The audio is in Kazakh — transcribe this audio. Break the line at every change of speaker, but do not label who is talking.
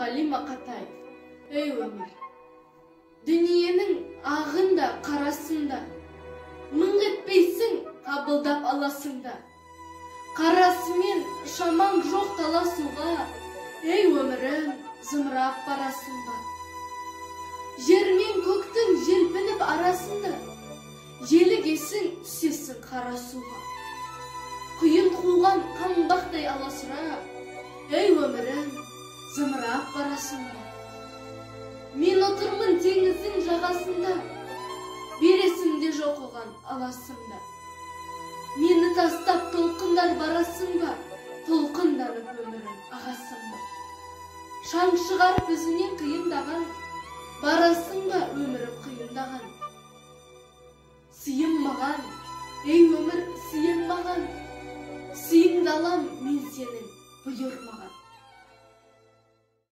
Нұрғали Мақатаев. Ей өмір, дүниенің ағында, қарасында, мың етпейсің, қабылдап аласында. Қарасымен шамаң жоқ таласуға, ей өмірім, зымырап барасың ба? Жер мен көктің желпініп арасында, желігесің, түсесің қара суға. Құйын қуған қаңбақтай аласыра, ей өмірім, зымырап барасың ба? Мен отырмын теңіздің жағасында, бересімде жоқ оған аласында. Мені тастап толқындар барасың ба, толқынданып өмірің ағасың ба? Шаң шығарып өзінен қиындаған, барасың ба өмірім қиындаған? Сыйым маған, ей өмір, сыйым маған, сыйыңды алам мен сенің бұйырмаған.